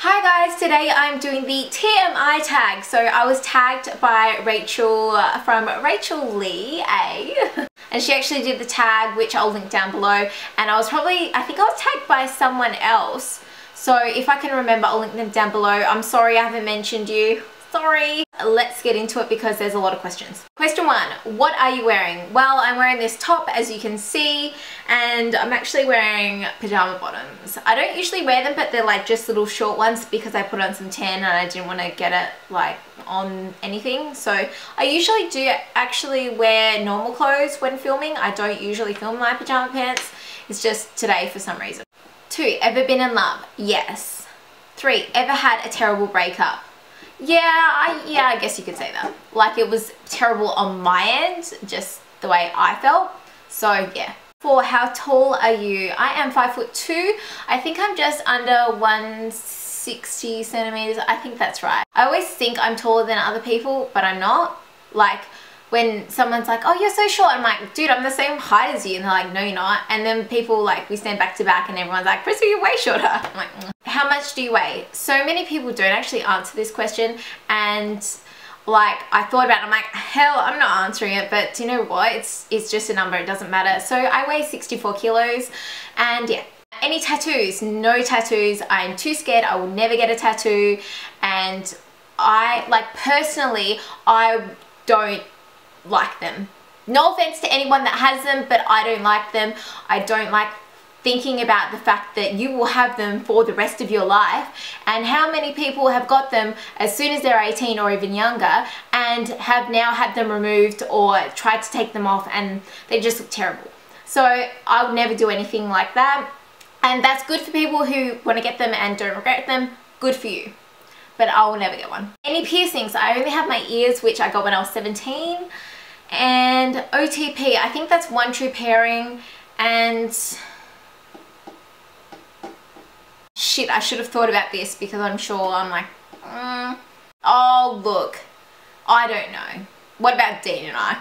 Hi guys, today I'm doing the TMI tag. So I was tagged by Rachel from Rachel Lee A. And she actually did the tag, which I'll link down below. And I think I was tagged by someone else. So if I can remember, I'll link them down below. I'm sorry I haven't mentioned you. Sorry. Let's get into it because there's a lot of questions. Question 1, what are you wearing? Well, I'm wearing this top, as you can see, and I'm actually wearing pajama bottoms. I don't usually wear them, but they're like just little short ones because I put on some tan and I didn't want to get it like on anything. So I usually do actually wear normal clothes when filming. I don't usually film my pajama pants. It's just today for some reason. 2, ever been in love? Yes. 3, ever had a terrible breakup? Yeah, I guess you could say that. Like, it was terrible on my end, just the way I felt. So yeah. 4, how tall are you? I am 5'2". I think I'm just under 160 centimeters. I think that's right. I always think I'm taller than other people, but I'm not. Like, when someone's like, oh, you're so short, I'm like, dude, I'm the same height as you. And they're like, no, you're not. And then people, like, we stand back to back and everyone's like, Crystal, you're way shorter. I'm like, How much do you weigh? So many people don't actually answer this question. And like, I thought about it, I'm like, hell, I'm not answering it. But do you know what? It's just a number. It doesn't matter. So I weigh 64 kilos. And yeah. Any tattoos? No tattoos. I'm too scared. I will never get a tattoo. And personally, I don't like them. No offense to anyone that has them, but I don't like them. I don't like thinking about the fact that you will have them for the rest of your life. And how many people have got them as soon as they're 18 or even younger and have now had them removed or tried to take them off and they just look terrible. So I would never do anything like that. And that's good for people who want to get them and don't regret them. Good for you. But I will never get one. Any piercings? I only have my ears, which I got when I was 17. And OTP, I think that's one true pairing. And shit, I should have thought about this because I'm sure I'm like, oh, look, I don't know. What about Dean and I?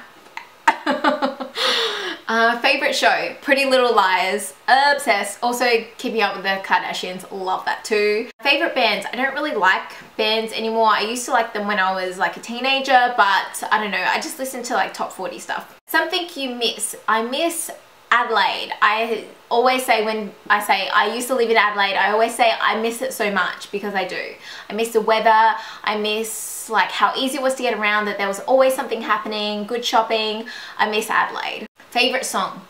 Favorite show? Pretty Little Liars. Obsessed. Also Keeping Up with the Kardashians. Love that too. Favorite bands? I don't really like bands anymore. I used to like them when I was like a teenager, but I don't know. I just listen to like top 40 stuff. Something you miss? I miss Adelaide. I always say when I say I used to live in Adelaide, I always say I miss it so much because I do. I miss the weather. I miss like how easy it was to get around, that there was always something happening, good shopping. I miss Adelaide. Favorite song?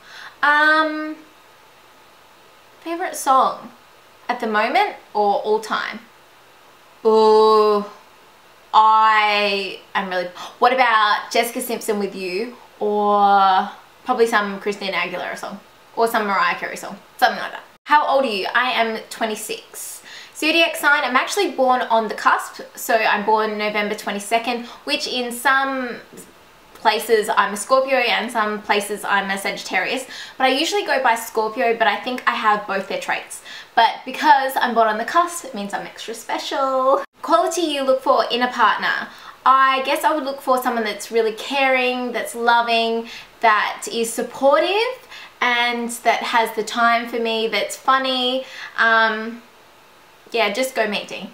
Favorite song at the moment or all time? Oh, I am really... What about Jessica Simpson With You, or probably some Christina Aguilera song or some Mariah Carey song, something like that. How old are you? I am 26. Zodiac sign, I'm actually born on the cusp. So I'm born November 22nd, which in some places I'm a Scorpio and some places I'm a Sagittarius. But I usually go by Scorpio, but I think I have both their traits. But because I'm born on the cusp, it means I'm extra special. Quality you look for in a partner. I guess I would look for someone that's really caring, that's loving, that is supportive, and that has the time for me, that's funny. Yeah, just go meet Dean.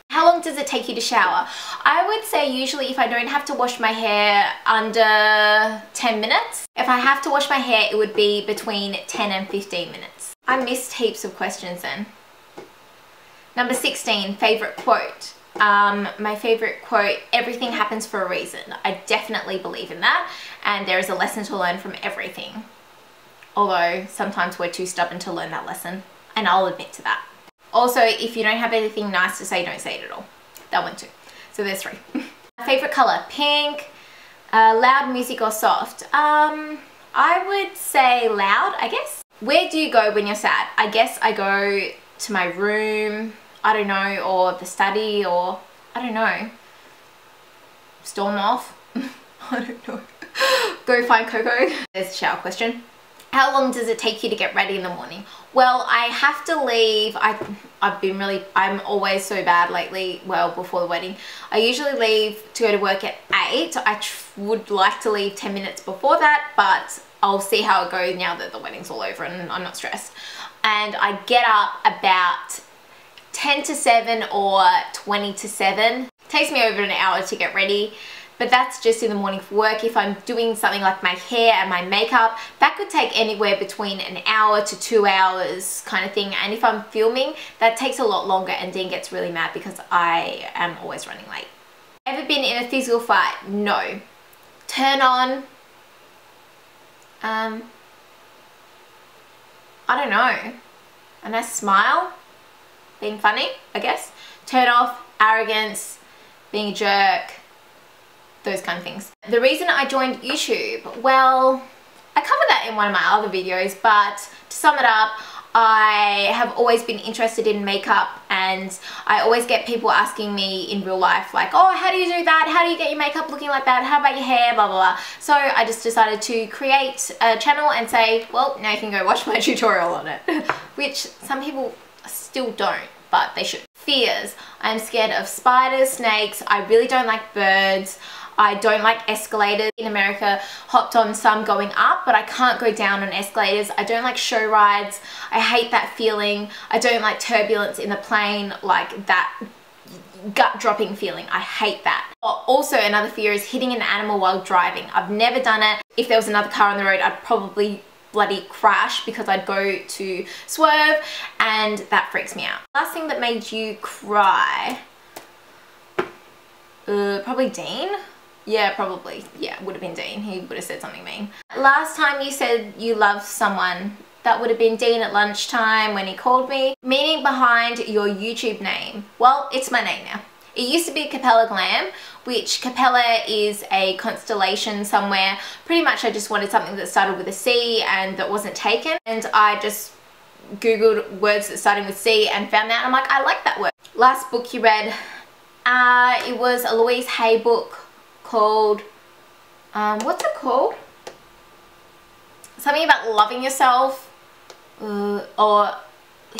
How long does it take you to shower? I would say usually if I don't have to wash my hair, under 10 minutes. If I have to wash my hair, it would be between 10 and 15 minutes. I missed heaps of questions then. Number 16, favorite quote. My favorite quote, everything happens for a reason. I definitely believe in that, and there is a lesson to learn from everything. Although sometimes we're too stubborn to learn that lesson, and I'll admit to that. Also, if you don't have anything nice to say, don't say it at all. That one too. So there's 3. Favorite color, pink. Loud music or soft? I would say loud, I guess. Where do you go when you're sad? I guess I go to my room, I don't know, or the study, or I don't know, storm off. I don't know. Go find Coco. There's a shower question. How long does it take you to get ready in the morning? Well, I have to leave. I'm always so bad lately, well, before the wedding. I usually leave to go to work at 8. I would like to leave 10 minutes before that, but I'll see how it goes now that the wedding's all over and I'm not stressed. And I get up about 10 to 7 or 20 to 7. Takes me over an hour to get ready, but that's just in the morning for work. If I'm doing something like my hair and my makeup, that could take anywhere between an hour to 2 hours kind of thing. And if I'm filming, that takes a lot longer, and Dean gets really mad because I am always running late. Ever been in a physical fight? No. Turn on, I don't know, a nice smile, being funny, I guess. Turn off, arrogance, being a jerk, those kind of things. The reason I joined YouTube, well, I covered that in one of my other videos, but to sum it up, I have always been interested in makeup, and I always get people asking me in real life like, oh, how do you do that? How do you get your makeup looking like that? How about your hair? Blah, blah, blah. So I just decided to create a channel and say, well, now you can go watch my tutorial on it, which some people still don't, but they should. Fears. I'm scared of spiders, snakes. I really don't like birds. I don't like escalators. In America, hopped on some going up, but I can't go down on escalators. I don't like show rides. I hate that feeling. I don't like turbulence in the plane, like that gut dropping feeling. I hate that. Also, another fear is hitting an animal while driving. I've never done it. If there was another car on the road, I'd probably bloody crash because I'd go to swerve, and that freaks me out. Last thing that made you cry? Probably Dean. Yeah, probably. Yeah, would have been Dean. He would have said something mean. Last time you said you loved someone, that would have been Dean at lunchtime when he called me. Meaning behind your YouTube name. Well, it's my name now. It used to be Capella Glam, which Capella is a constellation somewhere. Pretty much I just wanted something that started with a C and that wasn't taken. And I just Googled words that started with C and found that. I'm like, I like that word. Last book you read? It was a Louise Hay book called, what's it called? Something about loving yourself or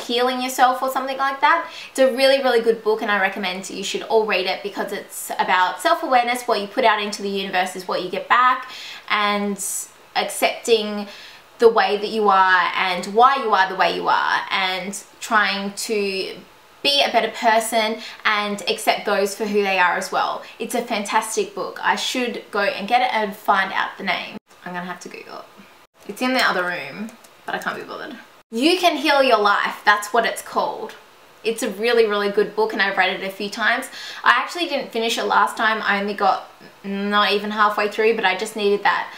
healing yourself or something like that. It's a really, really good book, and I recommend you should all read it because it's about self-awareness. What you put out into the universe is what you get back, and accepting the way that you are and why you are the way you are, and trying to be a better person and accept those for who they are as well. It's a fantastic book. I should go and get it and find out the name. I'm gonna have to Google it. It's in the other room, but I can't be bothered. You Can Heal Your Life, that's what it's called. It's a really, really good book, and I've read it a few times. I actually didn't finish it last time. I only got not even halfway through, but I just needed that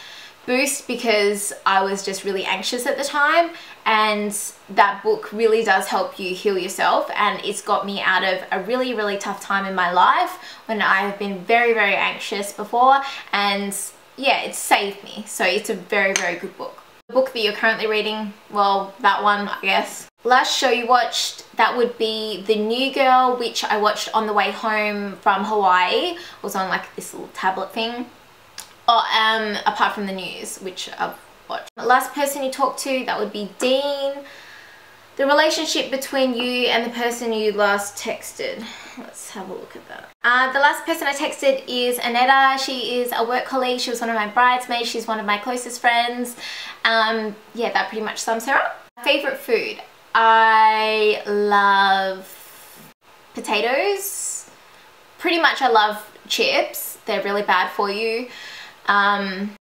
boost because I was just really anxious at the time, and that book really does help you heal yourself, and it's got me out of a really, really tough time in my life when I have been very, very anxious before, and yeah, it saved me. So it's a very, very good book. The book that you're currently reading, well, that one, I guess. Last show you watched, that would be The New Girl, which I watched on the way home from Hawaii. It was on like this little tablet thing. Oh, apart from the news, which I've watched. The last person you talked to, that would be Dean. The relationship between you and the person you last texted. Let's have a look at that. The last person I texted is Annetta. She is a work colleague. She was one of my bridesmaids. She's one of my closest friends. Yeah, that pretty much sums her up. Favorite food? I love potatoes. Pretty much I love chips. They're really bad for you.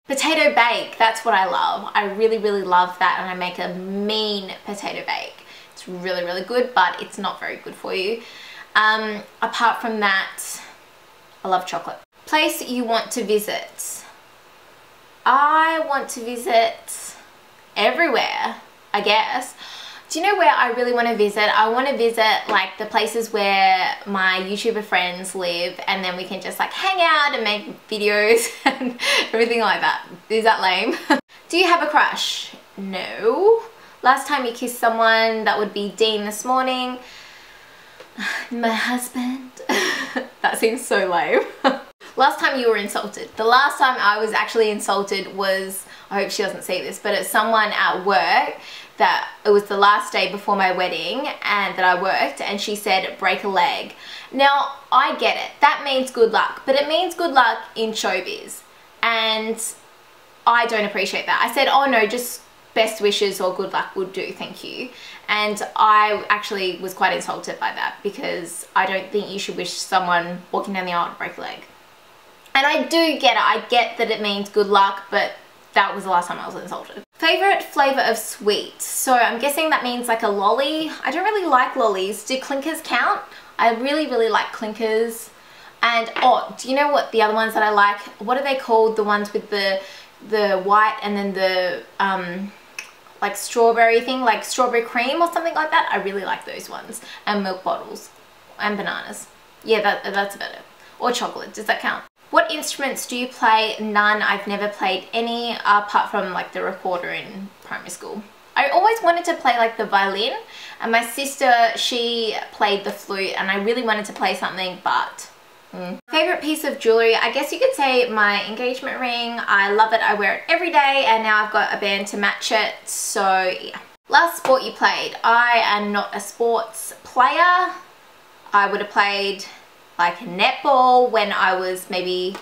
Potato bake, that's what I love. I really, really love that, and I make a mean potato bake. It's really, really good, but it's not very good for you. Apart from that, I love chocolate. Place you want to visit? I want to visit everywhere, I guess. Do you know where I really want to visit? I want to visit like the places where my YouTuber friends live, and then we can just like hang out and make videos and everything like that. Is that lame? Do you have a crush? No. Last time you kissed someone, that would be Dean this morning. My husband. That seems so lame. Last time you were insulted. The last time I was actually insulted was, I hope she doesn't see this, but it's someone at work that it was the last day before my wedding and that I worked, and she said break a leg. Now I get it, that means good luck, but it means good luck in showbiz, and I don't appreciate that. I said, oh no, just best wishes or good luck would do, thank you. And I actually was quite insulted by that because I don't think you should wish someone walking down the aisle to break a leg. And I do get it. I get that it means good luck, but that was the last time I was insulted. Favorite flavor of sweet. So I'm guessing that means like a lolly. I don't really like lollies. Do clinkers count? I really like clinkers. And oh, do you know what the other ones that I like? What are they called? The ones with the white and then the like strawberry thing, like strawberry cream or something like that. I really like those ones. And milk bottles and bananas. Yeah, that's about it. Or chocolate. Does that count? What instruments do you play? None. I've never played any apart from like the recorder in primary school. I always wanted to play like the violin, and my sister, she played the flute, and I really wanted to play something, but Favorite piece of jewelry, I guess you could say my engagement ring. I love it. I wear it every day, and now I've got a band to match it, so yeah. Last sport you played. I am not a sports player. I would have played like netball when I was maybe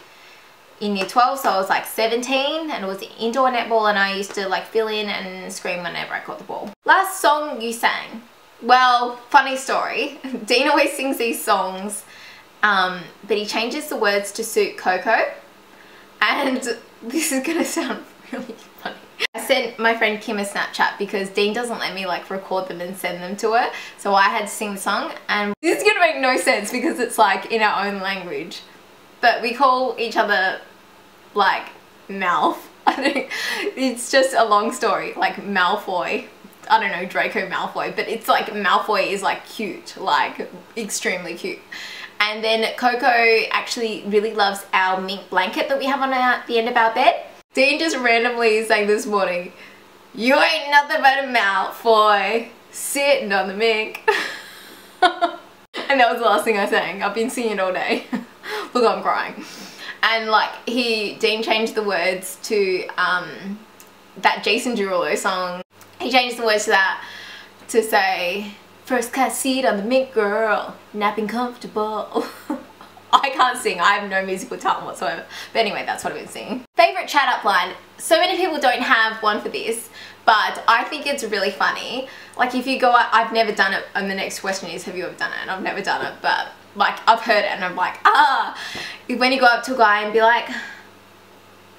in year 12, so I was like 17, and it was indoor netball, and I used to like fill in and scream whenever I caught the ball. Last song you sang. Well, funny story. Dean always sings these songs, but he changes the words to suit Coco, and this is gonna sound really funny. I sent my friend Kim a Snapchat because Dean doesn't let me like record them and send them to her, so I had to sing the song, and this is gonna make no sense because it's like in our own language, but we call each other like Malf. I think it's just a long story, like Malfoy. I don't know, Draco Malfoy, but it's like Malfoy is like cute, like extremely cute. And then Coco actually really loves our mink blanket that we have on the end of our bed. Dean just randomly sang this morning, "You ain't nothing but a Malfoy sitting on the mink." And that was the last thing I sang. I've been singing all day. Look, I'm crying. And like Dean changed the words to that Jason Derulo song. He changed the words to that to say, "First class seat on the mink, girl, napping comfortable." I can't sing. I have no musical talent whatsoever. But anyway, that's what I've been singing. Favorite chat up line. So many people don't have one for this, but I think it's really funny. Like if you go out, I've never done it, and the next question is, have you ever done it? And I've never done it, but like I've heard it and I'm like, when you go up to a guy and be like,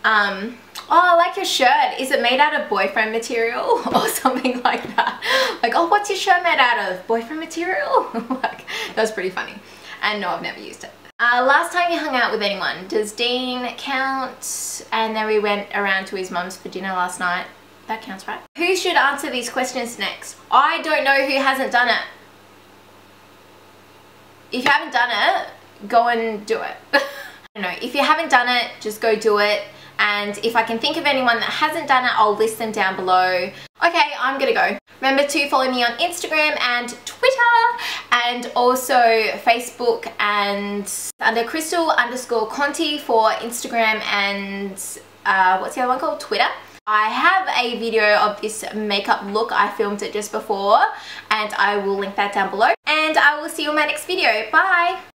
"Oh, I like your shirt. Is it made out of boyfriend material?" Or something like that. Like, "Oh, what's your shirt made out of? Boyfriend material?" Like, that's pretty funny. And no, I've never used it. Last time you hung out with anyone. Does Dean count? And then we went around to his mum's for dinner last night. That counts, right? Who should answer these questions next? I don't know who hasn't done it. If you haven't done it, go and do it. I don't know. If you haven't done it, just go do it. And if I can think of anyone that hasn't done it, I'll list them down below. Okay, I'm gonna go. Remember to follow me on Instagram and Twitter, and also Facebook, and under crystal_conte for Instagram, and what's the other one called? Twitter. I have a video of this makeup look. I filmed it just before, and I will link that down below. And I will see you in my next video. Bye!